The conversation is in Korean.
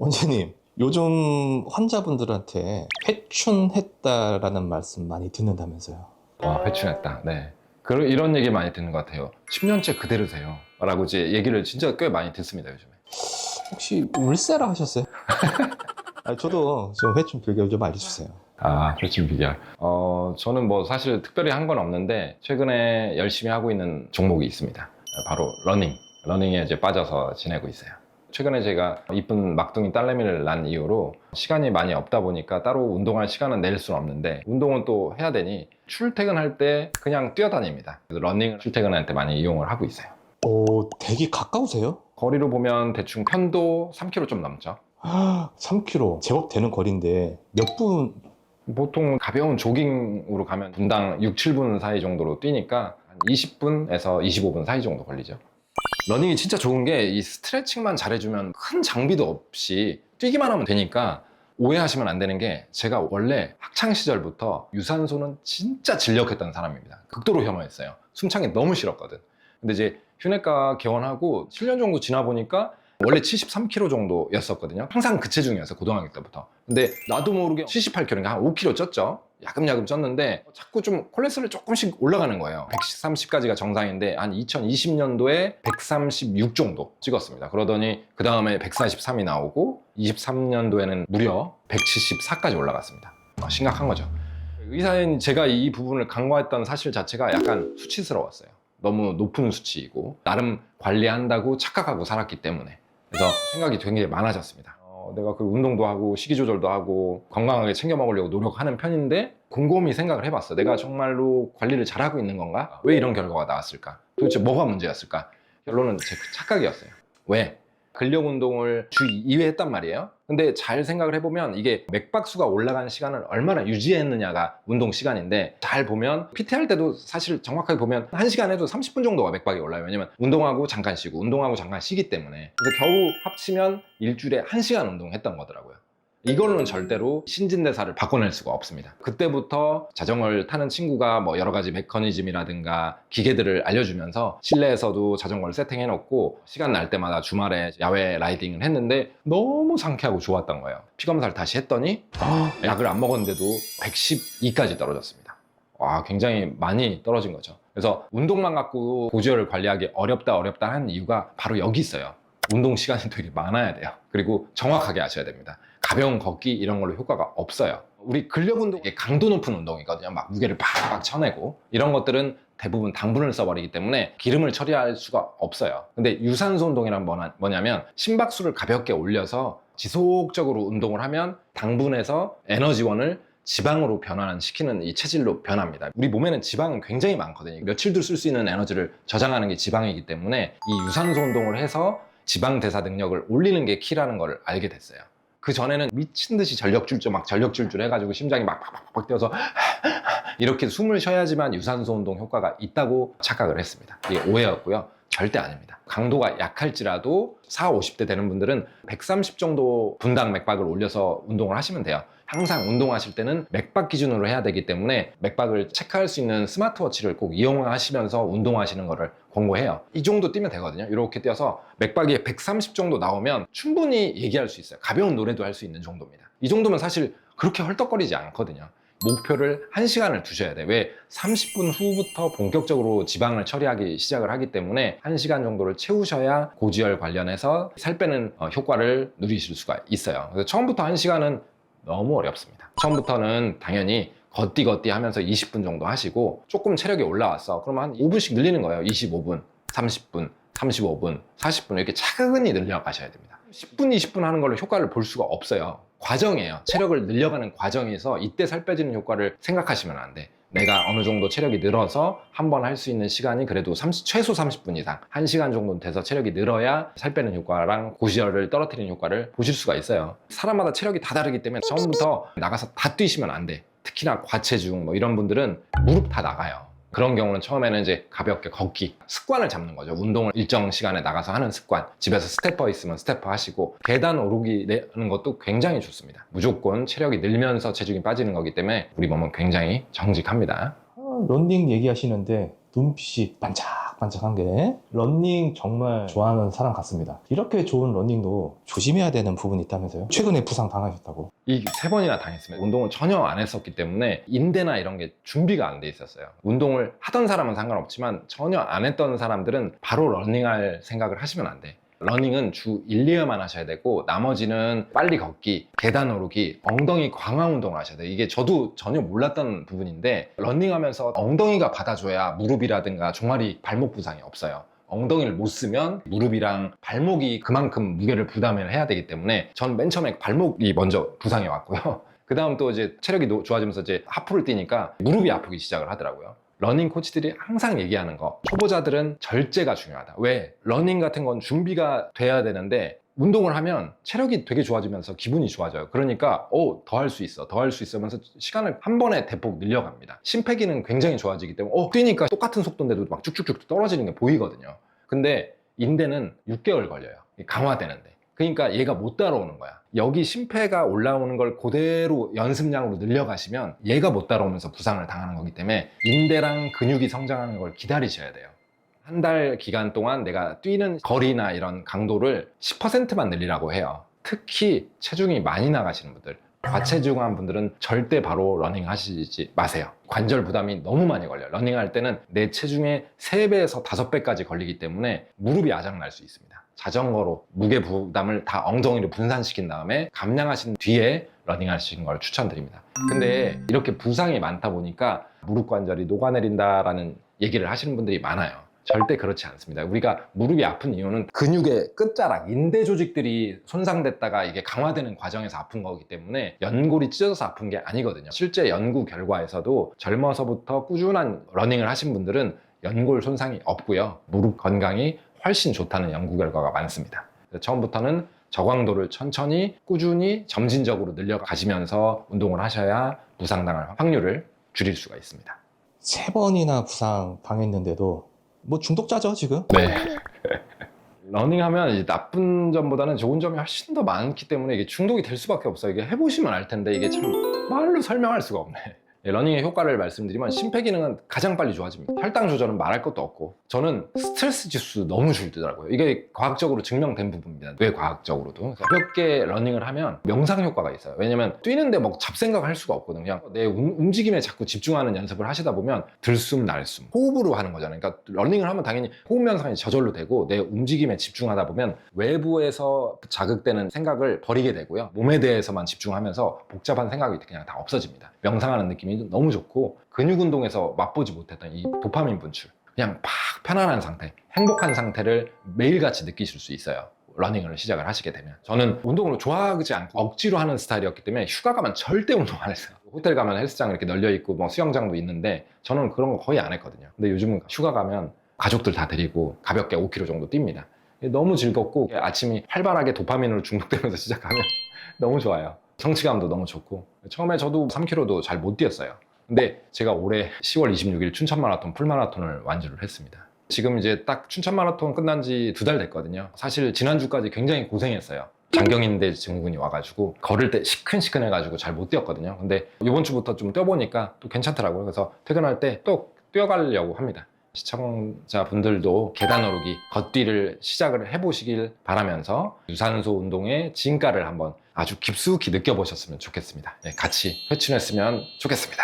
원장님, 요즘 환자분들한테 회춘했다라는 말씀 많이 듣는다면서요. 회춘했다. 네. 이런 얘기 많이 듣는 것 같아요. 10년째 그대로세요. 라고 이제 얘기를 진짜 꽤 많이 듣습니다, 요즘에. 혹시 울세라 하셨어요? 저도 좀 회춘 비결 좀 알려주세요. 회춘 비결. 저는 뭐 사실 특별히 한 건 없는데, 최근에 열심히 하고 있는 종목이 있습니다. 바로 러닝. 러닝에 이제 빠져서 지내고 있어요. 최근에 제가 이쁜 막둥이 딸내미를 낳은 이후로 시간이 많이 없다 보니까 따로 운동할 시간은 낼 수는 없는데, 운동은 또 해야 되니 출퇴근할 때 그냥 뛰어다닙니다. 그래서 러닝을 출퇴근할 때 많이 이용을 하고 있어요. 오, 되게 가까우세요? 거리로 보면 대충 편도 3km 좀 넘죠. 3km 제법 되는 거리인데 몇 분? 보통 가벼운 조깅으로 가면 분당 6, 7분 사이 정도로 뛰니까 한 20분에서 25분 사이 정도 걸리죠. 러닝이 진짜 좋은 게 이 스트레칭만 잘해주면 큰 장비도 없이 뛰기만 하면 되니까, 오해하시면 안 되는 게, 제가 원래 학창 시절부터 유산소는 진짜 진력했던 사람입니다. 극도로 혐오했어요. 숨차기 너무 싫었거든. 근데 이제 휴내과 개원하고 7년 정도 지나 보니까 원래 73kg 정도였었거든요. 항상 그 체중이었어요, 고등학교 때부터. 근데 나도 모르게 78kg인가 한 5kg 쪘죠. 야금야금 쪘는데 자꾸 좀 콜레스테롤이 조금씩 올라가는 거예요. 130까지가 정상인데 한 2020년도에 136 정도 찍었습니다. 그러더니 그 다음에 143이 나오고 23년도에는 무려 174까지 올라갔습니다. 심각한 거죠. 의사인 제가 이 부분을 간과했던 사실 자체가 약간 수치스러웠어요. 너무 높은 수치이고 나름 관리한다고 착각하고 살았기 때문에. 그래서 생각이 되게 많아졌습니다. 내가 그 운동도 하고 식이 조절도 하고 건강하게 챙겨 먹으려고 노력하는 편인데, 곰곰이 생각을 해봤어. 내가 정말로 관리를 잘하고 있는 건가? 왜 이런 결과가 나왔을까? 도대체 뭐가 문제였을까? 결론은 제 착각이었어요. 왜? 근력 운동을 주 2회 했단 말이에요. 근데 잘 생각을 해보면 이게 맥박수가 올라간 시간을 얼마나 유지했느냐가 운동 시간인데, 잘 보면 PT 할 때도 사실 정확하게 보면 1시간 해도 30분 정도가 맥박이 올라요. 왜냐면 운동하고 잠깐 쉬고 운동하고 잠깐 쉬기 때문에. 그래서 겨우 합치면 일주일에 1시간 운동했던 거더라고요. 이걸로는 절대로 신진대사를 바꿔낼 수가 없습니다. 그때부터 자전거를 타는 친구가 뭐 여러 가지 메커니즘이라든가 기계들을 알려주면서 실내에서도 자전거를 세팅해놓고 시간 날 때마다 주말에 야외 라이딩을 했는데 너무 상쾌하고 좋았던 거예요. 피검사를 다시 했더니 약을 안 먹었는데도 112까지 떨어졌습니다. 굉장히 많이 떨어진 거죠. 그래서 운동만 갖고 고지혈을 관리하기 어렵다 하는 이유가 바로 여기 있어요. 운동 시간이 되게 많아야 돼요. 그리고 정확하게 하셔야 됩니다. 가벼운 걷기 이런 걸로 효과가 없어요. 우리 근력 운동, 이게 강도 높은 운동이거든요. 막 무게를 팍팍 쳐내고 이런 것들은 대부분 당분을 써버리기 때문에 기름을 처리할 수가 없어요. 근데 유산소 운동이란 뭐냐면 심박수를 가볍게 올려서 지속적으로 운동을 하면 당분에서 에너지원을 지방으로 변환시키는 이 체질로 변합니다. 우리 몸에는 지방은 굉장히 많거든요. 며칠도 쓸 수 있는 에너지를 저장하는 게 지방이기 때문에 이 유산소 운동을 해서 지방 대사 능력을 올리는 게 키라는 걸 알게 됐어요. 그 전에는 미친 듯이 전력질주 해가지고 심장이 막 팍팍팍 뛰어서 이렇게 숨을 쉬어야지만 유산소 운동 효과가 있다고 착각을 했습니다. 이게 오해였고요. 절대 아닙니다. 강도가 약할지라도 40, 50대 되는 분들은 130 정도 분당 맥박을 올려서 운동을 하시면 돼요. 항상 운동하실 때는 맥박 기준으로 해야 되기 때문에 맥박을 체크할 수 있는 스마트워치를 꼭 이용하시면서 운동하시는 거를 권고해요. 이 정도 뛰면 되거든요. 이렇게 뛰어서 맥박이 130 정도 나오면 충분히 얘기할 수 있어요. 가벼운 노래도 할 수 있는 정도입니다. 이 정도면 사실 그렇게 헐떡거리지 않거든요. 목표를 1시간을 두셔야 돼요. 왜? 30분 후부터 본격적으로 지방을 처리하기 시작을 하기 때문에 1시간 정도를 채우셔야 고지혈 관련해서 살 빼는 효과를 누리실 수가 있어요. 그래서 처음부터 1시간은 너무 어렵습니다. 처음부터는 당연히 걷디 하면서 20분 정도 하시고, 조금 체력이 올라왔어. 그러면 한 5분씩 늘리는 거예요. 25분, 30분, 35분, 40분 이렇게 차근히 늘려가셔야 됩니다. 10분, 20분 하는 걸로 효과를 볼 수가 없어요. 과정이에요. 체력을 늘려가는 과정에서 이때 살 빼지는 효과를 생각하시면 안 돼. 내가 어느 정도 체력이 늘어서 한 번 할 수 있는 시간이 그래도 최소 30분 이상, 1시간 정도 돼서 체력이 늘어야 살 빼는 효과랑 고지혈을 떨어뜨리는 효과를 보실 수가 있어요. 사람마다 체력이 다 다르기 때문에 처음부터 나가서 다 뛰시면 안 돼. 특히나 과체중 뭐 이런 분들은 무릎 다 나가요. 그런 경우는 처음에는 이제 가볍게 걷기, 습관을 잡는 거죠. 운동을 일정 시간에 나가서 하는 습관. 집에서 스태퍼 있으면 스태퍼 하시고, 계단 오르기 내는 것도 굉장히 좋습니다. 무조건 체력이 늘면서 체중이 빠지는 거기 때문에 우리 몸은 굉장히 정직합니다. 런닝 얘기하시는데 눈빛이 반짝반짝한 게 러닝 정말 좋아하는 사람 같습니다. 이렇게 좋은 러닝도 조심해야 되는 부분이 있다면서요? 최근에 부상 당하셨다고. 이 3번이나 당했습니다. 운동을 전혀 안 했었기 때문에 인대나 이런 게 준비가 안 돼 있었어요. 운동을 하던 사람은 상관없지만 전혀 안 했던 사람들은 바로 러닝할 생각을 하시면 안 돼. 러닝은 주 1, 2회만 하셔야 되고 나머지는 빨리 걷기, 계단 오르기, 엉덩이 강화 운동을 하셔야 돼요. 이게 저도 전혀 몰랐던 부분인데 러닝하면서 엉덩이가 받아줘야 무릎이라든가 종아리, 발목 부상이 없어요. 엉덩이를 못 쓰면 무릎이랑 발목이 그만큼 무게를 부담을 해야 되기 때문에 전 맨 처음에 발목이 먼저 부상이 왔고요. 그 다음 또 이제 체력이 좋아지면서 이제 하프를 뛰니까 무릎이 아프기 시작을 하더라고요. 러닝 코치들이 항상 얘기하는 거, 초보자들은 절제가 중요하다. 왜? 러닝 같은 건 준비가 돼야 되는데 운동을 하면 체력이 되게 좋아지면서 기분이 좋아져요. 그러니까 더 할 수 있어, 더 할 수 있어 하면서 시간을 한 번에 대폭 늘려갑니다. 심폐기는 굉장히 좋아지기 때문에 뛰니까 똑같은 속도인데도 막 쭉쭉쭉 떨어지는 게 보이거든요. 근데 인대는 6개월 걸려요. 강화되는데. 그러니까 얘가 못 따라오는 거야. 여기 심폐가 올라오는 걸 그대로 연습량으로 늘려가시면 얘가 못 따라오면서 부상을 당하는 거기 때문에 인대랑 근육이 성장하는 걸 기다리셔야 돼요. 한 달 기간 동안 내가 뛰는 거리나 이런 강도를 10%만 늘리라고 해요. 특히 체중이 많이 나가시는 분들, 과체중한 분들은 절대 바로 러닝 하시지 마세요. 관절 부담이 너무 많이 걸려요. 러닝할 때는 내 체중의 3배에서 5배까지 걸리기 때문에 무릎이 아작날 수 있습니다. 자전거로 무게 부담을 다 엉덩이로 분산시킨 다음에 감량하신 뒤에 러닝 하시는 걸 추천드립니다. 근데 이렇게 부상이 많다 보니까 무릎 관절이 녹아내린다라는 얘기를 하시는 분들이 많아요. 절대 그렇지 않습니다. 우리가 무릎이 아픈 이유는 근육의 끝자락, 인대 조직들이 손상됐다가 이게 강화되는 과정에서 아픈 거기 때문에 연골이 찢어져서 아픈 게 아니거든요. 실제 연구 결과에서도 젊어서부터 꾸준한 러닝을 하신 분들은 연골 손상이 없고요. 무릎 건강이 훨씬 좋다는 연구 결과가 많습니다. 처음부터는 저강도를 천천히 꾸준히 점진적으로 늘려가시면서 운동을 하셔야 부상당할 확률을 줄일 수가 있습니다. 3번이나 부상 당했는데도 뭐 중독자죠 지금? 네. 러닝하면 이제 나쁜 점보다는 좋은 점이 훨씬 더 많기 때문에 이게 중독이 될 수밖에 없어요. 이게 해보시면 알 텐데 이게 참 말로 설명할 수가 없네. 러닝의 효과를 말씀드리면 심폐기능은 가장 빨리 좋아집니다. 혈당 조절은 말할 것도 없고 저는 스트레스 지수 너무 줄더라고요. 이게 과학적으로 증명된 부분입니다. 왜 과학적으로도 가볍게 러닝을 하면 명상 효과가 있어요. 왜냐면 뛰는데 뭐 잡생각 할 수가 없거든요. 그냥 내 움직임에 자꾸 집중하는 연습을 하시다 보면 들숨 날숨 호흡으로 하는 거잖아요. 그러니까 러닝을 하면 당연히 호흡 명상이 저절로 되고 내 움직임에 집중하다 보면 외부에서 자극되는 생각을 버리게 되고요. 몸에 대해서만 집중하면서 복잡한 생각이 그냥 다 없어집니다. 명상하는 느낌이 너무 좋고 근육 운동에서 맛보지 못했던 이 도파민 분출, 그냥 팍 편안한 상태, 행복한 상태를 매일같이 느끼실 수 있어요. 러닝을 시작을 하시게 되면. 저는 운동을 좋아하지 않고 억지로 하는 스타일이었기 때문에 휴가 가면 절대 운동 안 했어요. 호텔 가면 헬스장 이렇게 널려 있고 뭐 수영장도 있는데 저는 그런 거 거의 안 했거든요. 근데 요즘은 휴가 가면 가족들 다 데리고 가볍게 5km 정도 뜁니다. 너무 즐겁고 아침이 활발하게 도파민으로 중독되면서 시작하면 너무 좋아요. 성취감도 너무 좋고. 처음에 저도 3km도 잘 못 뛰었어요. 근데 제가 올해 10월 26일 춘천 마라톤 풀마라톤을 완주를 했습니다. 지금 이제 딱 춘천 마라톤 끝난 지 2달 됐거든요. 사실 지난주까지 굉장히 고생했어요. 장경인대 증후군이 와가지고 걸을 때 시큰시큰해가지고 잘 못 뛰었거든요. 근데 이번 주부터 좀 뛰어보니까 또 괜찮더라고요. 그래서 퇴근할 때 또 뛰어가려고 합니다. 시청자분들도 계단 오르기, 걷기를 시작을 해보시길 바라면서 유산소 운동의 진가를 한번 아주 깊숙이 느껴보셨으면 좋겠습니다. 같이 회춘했으면 좋겠습니다.